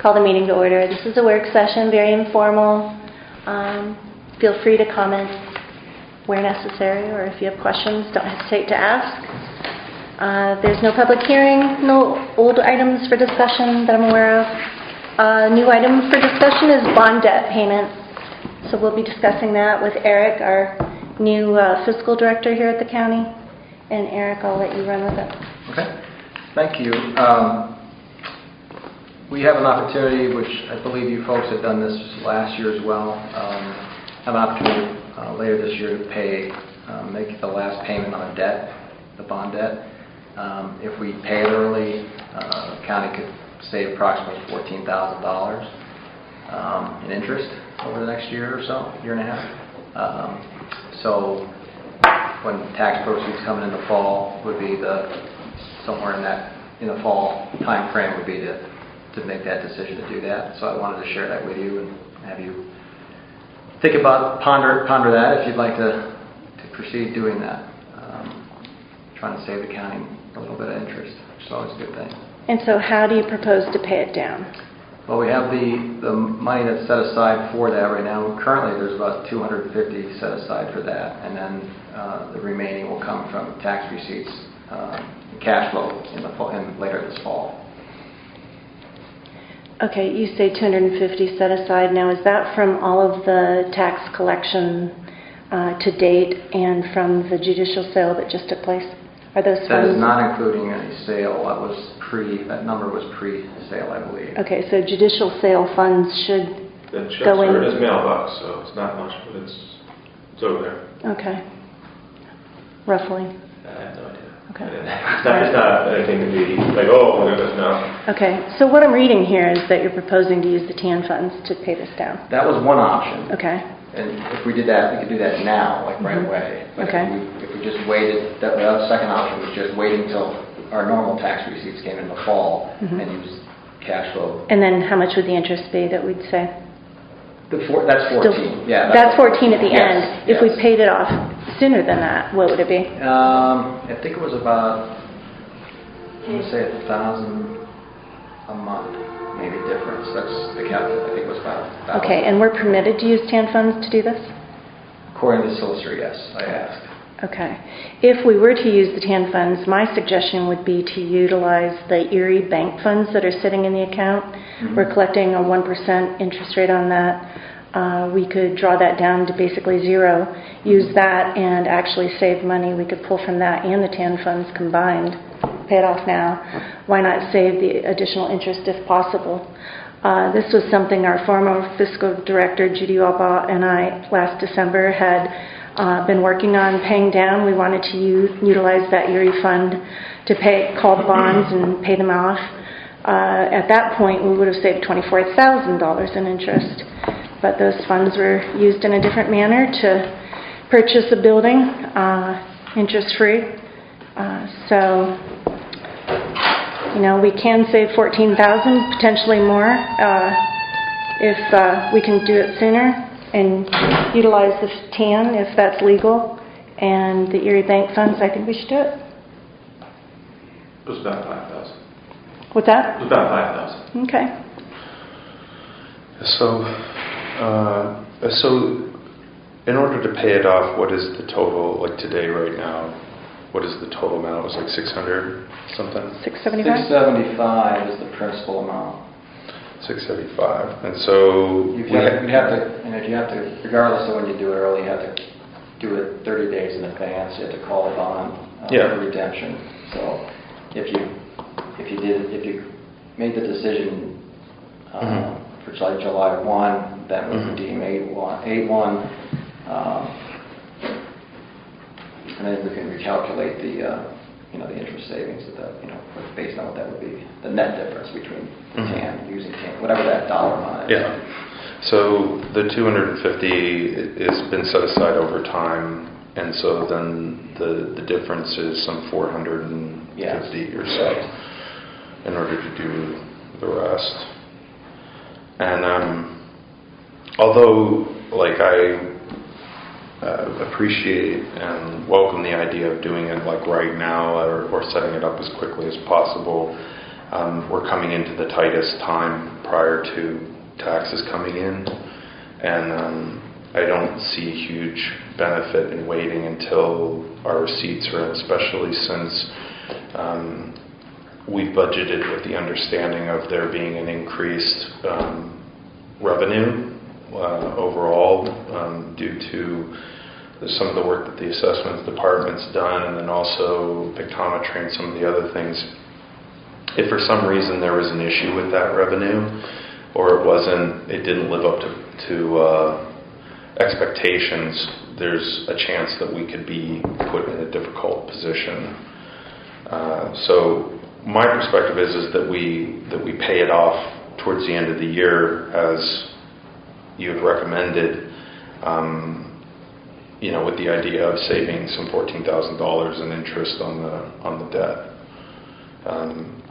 call the meeting to order. This is a work session, very informal. Feel free to comment where necessary, or if you have questions, don't hesitate to ask. There's no public hearing, no old items for discussion that I'm aware of. New item for discussion is bond debt payment. So we'll be discussing that with Eric, our new fiscal director here at the county. And Eric, I'll let you run with it. Okay, thank you. We have an opportunity, which I believe you folks have done this last year as well, have an opportunity later this year to pay, make the last payment on a debt, the bond debt. If we pay it early, the county could save approximately $14,000 in interest over the next year or so, year and a half. So when tax proceeds coming in the fall would be somewhere in the fall time frame would be to make that decision to do that. So I wanted to share that with you and have you think about, ponder that if you'd like to proceed doing that. Trying to save the county a little bit of interest, which is always a good thing. And so how do you propose to pay it down? Well, we have the money that's set aside for that right now. Currently, there's about $250 set aside for that, and then the remaining will come from tax receipts, cash flow later this fall. Okay, you say $250 set aside. Now, is that from all of the tax collection to date and from the judicial sale that just took place? Are those funds? That is not including any sale. That number was pre-sale, I believe. Okay, so judicial sale funds should go in. The checks are in his mailbox, so it's not much, but it's over there. Okay. Roughly? I have no idea. Okay. It's not anything to be like, oh, my goodness, no. Okay, so what I'm reading here is that you're proposing to use the TAN funds to pay this down. That was one option. Okay. And if we did that, we could do that now, like right away. But okay. If we just waited, the second option was just waiting until our normal tax receipts came in the fall and use cash flow. And then how much would the interest be that we'd say? That's 14. Yeah. That's 14 at the end. Yes. If we paid it off sooner than that, what would it be? I think it was about, I'm going to say $1,000 a month, maybe difference. That's the calculation. I think it was about $1,000. Okay, and we're permitted to use TAN funds to do this? According to the solicitor, yes, I asked. Okay. If we were to use the TAN funds, my suggestion would be to utilize the Erie bank funds that are sitting in the account. We're collecting a 1% interest rate on that. We could draw that down to basically zero, use that, and actually save money. We could pull from that and the TAN funds combined, pay it off now. Why not save the additional interest if possible? This was something our former fiscal director, Judy Albaugh, and I last December had been working on paying down. We wanted to utilize that Erie fund to call the bonds and pay them off. At that point, we would have saved $24,000 in interest. But those funds were used in a different manner to purchase a building, interest-free. So, we can save $14,000, potentially more, if we can do it sooner and utilize the TAN if that's legal, and the Erie Bank funds. I think we should do it. It was about 5,000. What's that? It was about 5,000. Okay. So in order to pay it off, what is the total, like today, right now, what is the total amount? It was like 600 something? 675? 675 is the principal amount. 675. And so you'd have to, regardless of when you do it early, you have to do it 30 days in advance. You have to call it on for redemption. So if you made the decision for July 1, that would redeem 8/1, and then we can recalculate the interest savings based on what that would be, the net difference between TAN, using TAN, whatever that dollar amount is. Yeah. So the 250 has been set aside over time, and so then the difference is some 450 or so in order to do the rest. And although, like, I appreciate and welcome the idea of doing it like right now or setting it up as quickly as possible, we're coming into the tightest time prior to taxes coming in, and I don't see a huge benefit in waiting until our receipts are in, especially since we've budgeted with the understanding of there being an increased revenue overall due to some of the work that the assessments department's done, and then also pictometry and some of the other things. If for some reason there was an issue with that revenue, or it didn't live up to expectations, there's a chance that we could be put in a difficult position. So my perspective is that we pay it off towards the end of the year, as you have recommended, with the idea of saving some $14,000 in interest on the debt.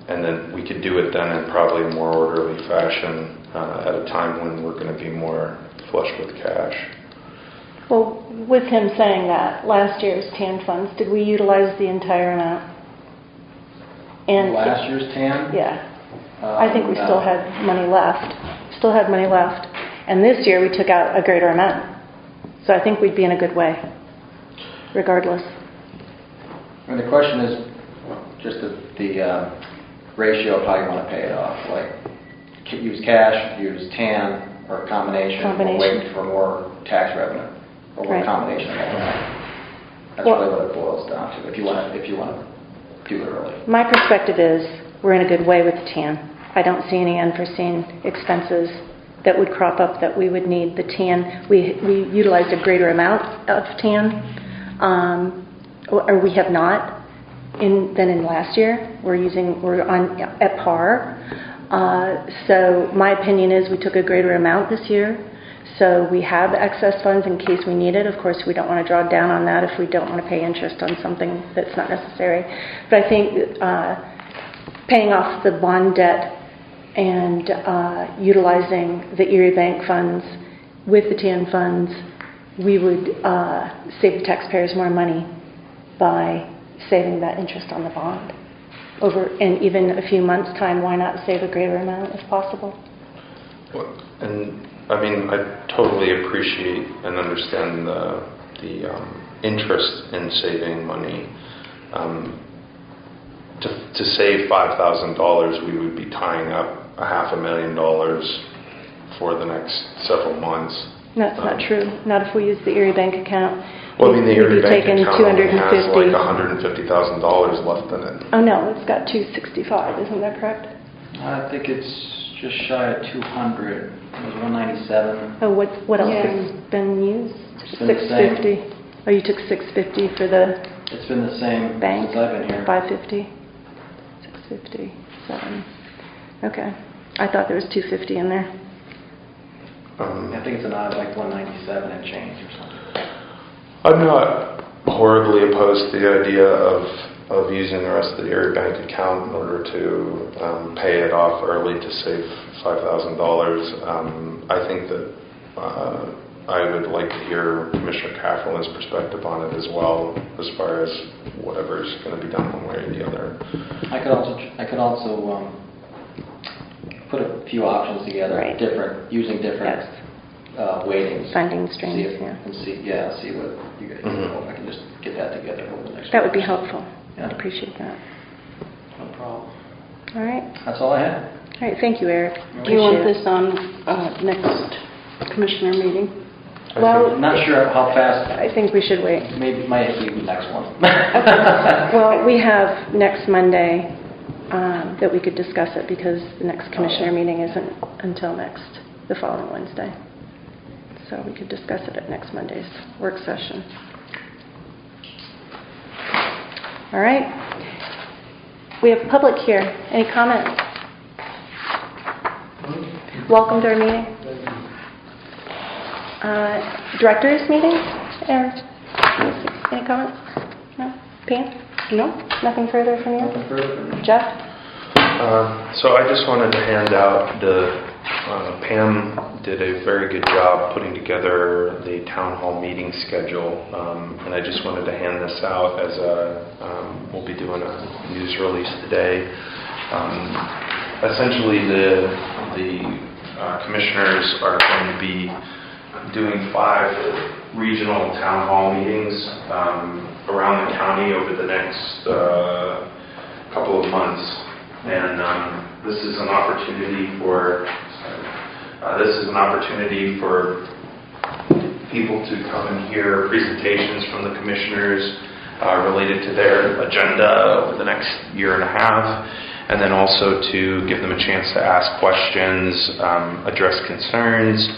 And then we could do it then in probably a more orderly fashion at a time when we're going to be more flush with cash. Well, with him saying that, last year's TAN funds, did we utilize the entire amount? And last year's TAN? Yeah. I think we still had money left. Still had money left. And this year we took out a greater amount. So I think we'd be in a good way, regardless. And the question is just the ratio of how you want to pay it off. Like, use cash, use TAN, or a combination. Or wait for more tax revenue, or a combination of all that. That's really what it boils down to. If you want to do it early. My perspective is we're in a good way with the TAN. I don't see any unforeseen expenses that would crop up that we would need the TAN. We utilized a greater amount of TAN, or we have not than in last year. We're at par. So my opinion is we took a greater amount this year. So we have excess funds in case we need it. Of course, we don't want to draw down on that if we don't want to pay interest on something that's not necessary. But I think paying off the bond debt and utilizing the Erie Bank funds with the TAN funds, we would save the taxpayers more money by saving that interest on the bond. In even a few months' time, why not save a greater amount if possible? Well, and I mean, I totally appreciate and understand the interest in saving money. To save $5,000, we would be tying up $500,000 for the next several months. That's not true. Not if we use the Erie Bank account. Well, I mean, the Erie Bank account only has like $250,000 left in it. Oh no, it's got $265. Isn't that correct? I think it's just shy of 200. It was 197. Oh, what else has been used? It's been the $650. Oh, you took $650 for the. It's been the same bank since I've been here. $550. $657. Okay. I thought there was $250 in there. I think it's an odd, like 197 and change or something. I'm not horribly opposed to the idea of using the rest of the Erie Bank account in order to pay it off early to save $5,000. I think that I would like to hear Commissioner Cafferlin's perspective on it as well, as far as whatever's going to be done one way or the other. I could also put a few options together, using different weightings, funding streams, see what you guys know. If I can just get that together over the next. That would be helpful. Yeah. I'd appreciate that. No problem. All right. That's all I had. All right. Thank you, Eric. Do you want this on next commissioner meeting? Well, I'm not sure how fast. I think we should wait. Maybe it might be the next one. Well, we have next Monday that we could discuss it, because the next commissioner meeting isn't until the following Wednesday. So we could discuss it at next Monday's work session. All right. We have public here. Any comments? Welcome to our meeting. Directors meeting? Any comments? No? Pam? No. Nothing further from you? Nothing further from me. Jeff? So I just wanted to hand out Pam did a very good job putting together the town hall meeting schedule, and I just wanted to hand this out as we'll be doing a news release today. Essentially, the commissioners are going to be doing 5 regional town hall meetings around the county over the next couple of months, and this is an opportunity for people to come and hear presentations from the commissioners related to their agenda over the next year and a half, and then also to give them a chance to ask questions, address concerns,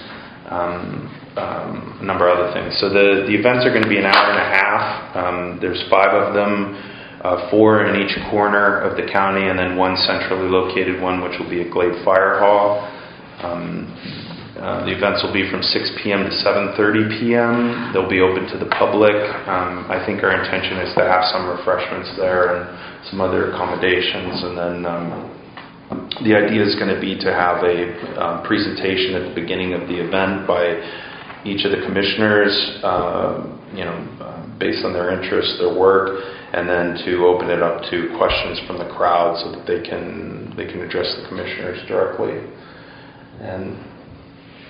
a number of other things. So the events are going to be an hour and a half. There's 5 of them, 4 in each corner of the county, and then 1 centrally located one, which will be at Glade Fire Hall. The events will be from 6 p.m. to 7:30 p.m. They'll be open to the public. I think our intention is to have some refreshments there and some other accommodations, and then the idea is going to be to have a presentation at the beginning of the event by each of the commissioners, based on their interests, their work, and then to open it up to questions from the crowd so that they can address the commissioners directly. And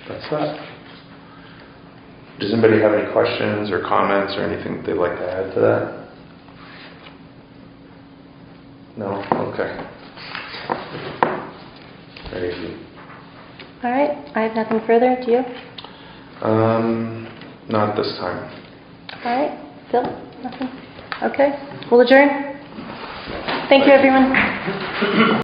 that's that. Does anybody have any questions or comments or anything that they'd like to add to that? No? Okay. Very easy. All right, I have nothing further. Do you? Not this time. All right, Phil? Nothing? Okay, we'll adjourn. Thank you, everyone.